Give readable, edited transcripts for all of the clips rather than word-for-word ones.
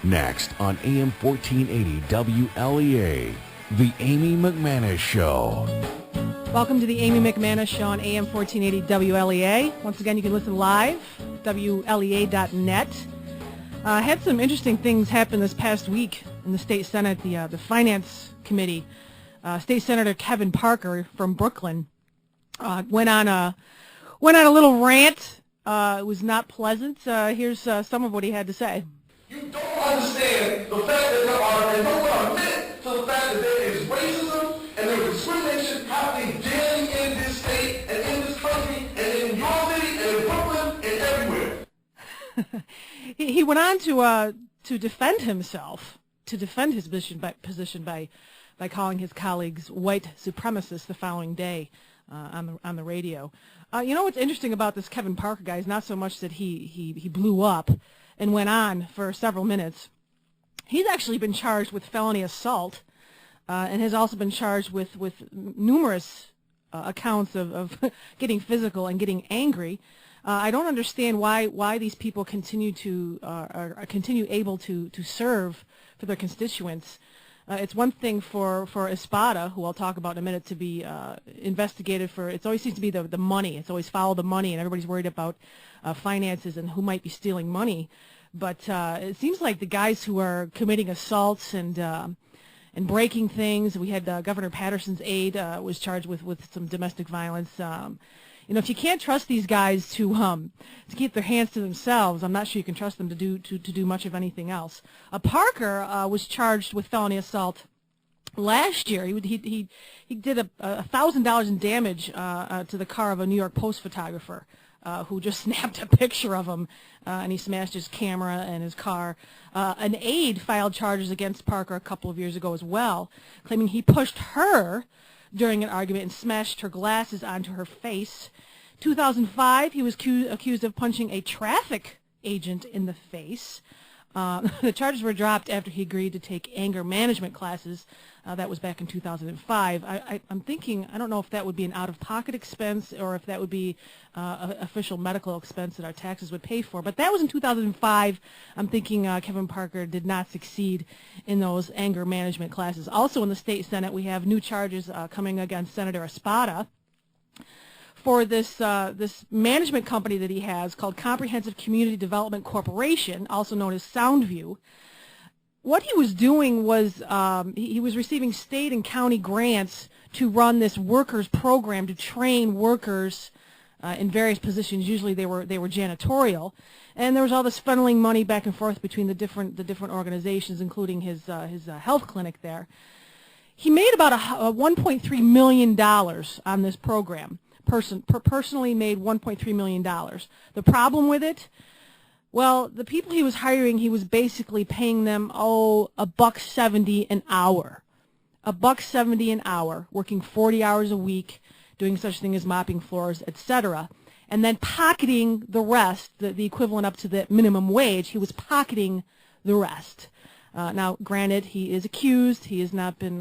Next on AM 1480 WLEA, The Amy McManus Show. Welcome to the Amy McManus Show on AM 1480 WLEA. Once again, you can listen live, WLEA.net. Had some interesting things happen this past week in the state senate. The finance committee, State Senator Kevin Parker from Brooklyn, went on a little rant. It was not pleasant. Here's some of what he had to say. You don't understand the fact that there are, and no one admit to the fact that there is racism and there is discrimination happening daily in this state and in this country and in your city and in Brooklyn and everywhere. He went on to defend himself, to defend his position by calling his colleagues white supremacists the following day on the radio. You know what's interesting about this Kevin Parker guy is not so much that he blew up and went on for several minutes. He's actually been charged with felony assault and has also been charged with numerous accounts of getting physical and getting angry. I don't understand why these people continue able to serve for their constituents. It's one thing for Espada, who I'll talk about in a minute, to be investigated for. It always seems to be the money. It's always follow the money, and everybody's worried about finances and who might be stealing money. But it seems like the guys who are committing assaults and breaking things. We had Governor Patterson's aide was charged with some domestic violence. If you can't trust these guys to keep their hands to themselves, I'm not sure you can trust them to do much of anything else. Parker was charged with felony assault last year. He did $1,000 in damage to the car of a New York Post photographer who just snapped a picture of him, and he smashed his camera and his car. An aide filed charges against Parker a couple of years ago as well, claiming he pushed her during an argument and smashed her glasses onto her face. 2005, he was accused of punching a traffic agent in the face. The charges were dropped after he agreed to take anger management classes. That was back in 2005. I'm thinking, I don't know if that would be an out-of-pocket expense or if that would be official medical expense that our taxes would pay for. But that was in 2005. I'm thinking Kevin Parker did not succeed in those anger management classes. Also in the state senate, we have new charges coming against Senator Espada for this management company that he has called Comprehensive Community Development Corporation, also known as Soundview. What he was doing was he was receiving state and county grants to run this workers program to train workers in various positions. Usually they were janitorial, and there was all this funneling money back and forth between the different organizations, including his health clinic there. He made about $1.3 million on this program. Personally made $1.3 million. The problem with it, well, the people he was hiring, he was basically paying them $1.70 an hour. $1.70 an hour, working 40 hours a week, doing such thing as mopping floors, etc., and then pocketing the rest, the equivalent up to the minimum wage. He was pocketing the rest. Now, granted, he is accused. He has not been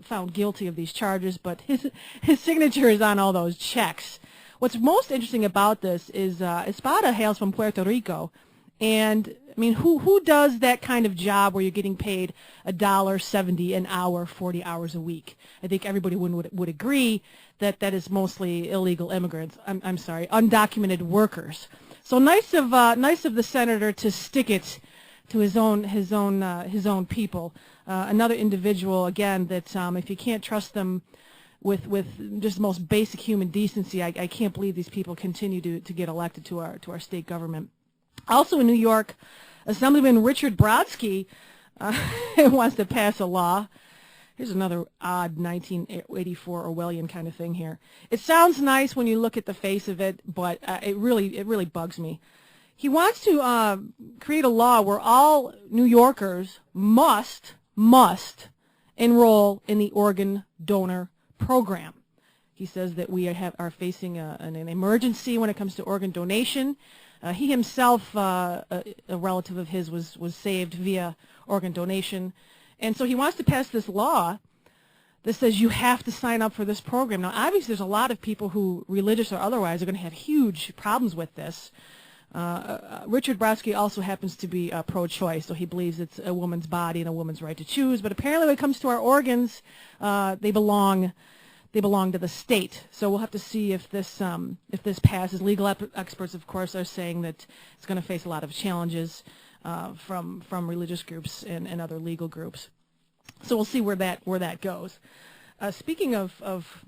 found guilty of these charges, but his signature is on all those checks. What's most interesting about this is Espada hails from Puerto Rico, and I mean, who does that kind of job where you're getting paid $1.70 an hour, 40 hours a week? I think everybody would agree that is mostly illegal immigrants. I'm sorry, undocumented workers. So nice of the senator to stick it to his own people. Another individual, again, that if you can't trust them with just the most basic human decency, I can't believe these people continue to get elected to our state government. Also in New York, Assemblyman Richard Brodsky wants to pass a law. Here's another odd 1984 Orwellian kind of thing here. It sounds nice when you look at the face of it, but it really bugs me. He wants to create a law where all New Yorkers must enroll in the organ donor program. He says that we are facing an emergency when it comes to organ donation. He himself, a relative of his, was saved via organ donation. And so he wants to pass this law that says you have to sign up for this program. Now, obviously, there's a lot of people who, religious or otherwise, are going to have huge problems with this. Richard Brodsky also happens to be pro-choice, so he believes it's a woman's body and a woman's right to choose. But apparently, when it comes to our organs, they belong to the state. So we'll have to see if this passes. Legal experts, of course, are saying that it's going to face a lot of challenges from religious groups and other legal groups. So we'll see where that goes. Speaking of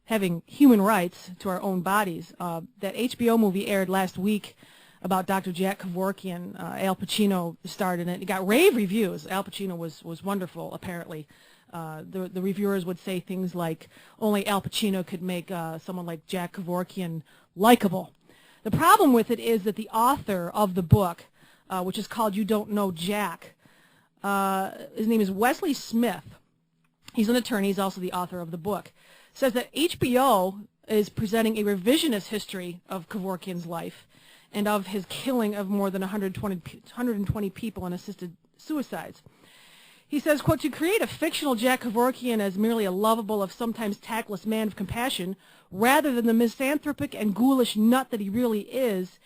having human rights to our own bodies, that HBO movie aired last week about Dr. Jack Kevorkian. Al Pacino starred in it. It got rave reviews. Al Pacino was wonderful, apparently. The reviewers would say things like, only Al Pacino could make someone like Jack Kevorkian likable. The problem with it is that the author of the book, which is called You Don't Know Jack, his name is Wesley Smith. He's an attorney. He's also the author of the book. Says that HBO is presenting a revisionist history of Kevorkian's life and of his killing of more than 120 people in assisted suicides. He says, quote, to create a fictional Jack Kevorkian as merely a lovable, if sometimes tactless man of compassion, rather than the misanthropic and ghoulish nut that he really is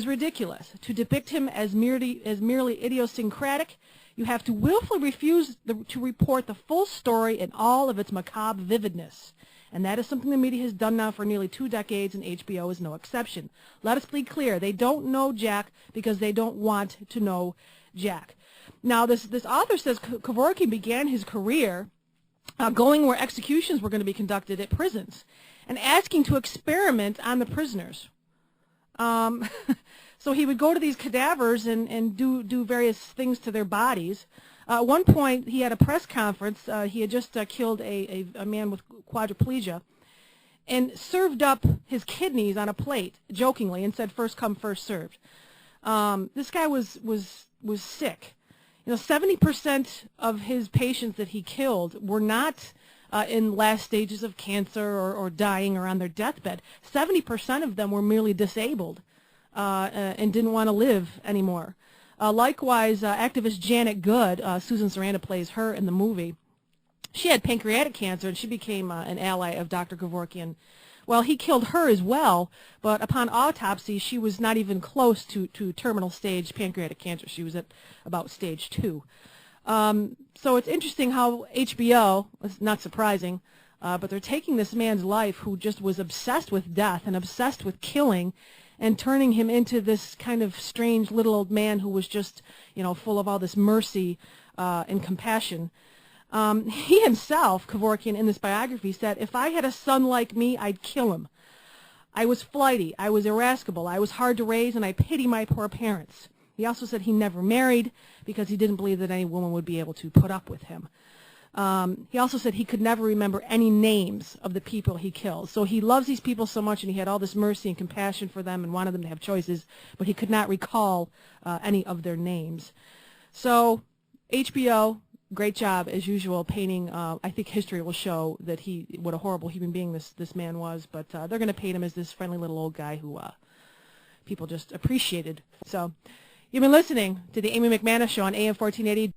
ridiculous. To depict him as merely idiosyncratic, you have to willfully refuse to report the full story in all of its macabre vividness. And that is something the media has done now for nearly 2 decades, and HBO is no exception. Let us be clear. They don't know Jack because they don't want to know Jack. Now, this author says Kevorkian began his career going where executions were going to be conducted at prisons and asking to experiment on the prisoners. So he would go to these cadavers and do various things to their bodies. At one point, he had a press conference. He had just killed a man with quadriplegia and served up his kidneys on a plate, jokingly, and said, first come, first served. This guy was sick. 70% of his patients that he killed were not in last stages of cancer or dying or on their deathbed. 70% of them were merely disabled and didn't want to live anymore. Likewise, activist Janet Good, Susan Sarandon plays her in the movie, she had pancreatic cancer and she became an ally of Dr. Kevorkian. Well, he killed her as well, but upon autopsy, she was not even close to terminal stage pancreatic cancer. She was at about stage 2. So it's interesting how HBO, it's not surprising, but they're taking this man's life who just was obsessed with death and obsessed with killing and turning him into this kind of strange little old man who was just, full of all this mercy and compassion. He himself, Kevorkian, in this biography said, if I had a son like me, I'd kill him. I was flighty, I was irascible, I was hard to raise, and I pity my poor parents. He also said he never married because he didn't believe that any woman would be able to put up with him. He also said he could never remember any names of the people he killed. So he loves these people so much, and he had all this mercy and compassion for them and wanted them to have choices, but he could not recall any of their names. So HBO, great job, as usual, painting. I think history will show that what a horrible human being this man was, but they're going to paint him as this friendly little old guy who people just appreciated. So you've been listening to the Amy McManus Show on AM 1480.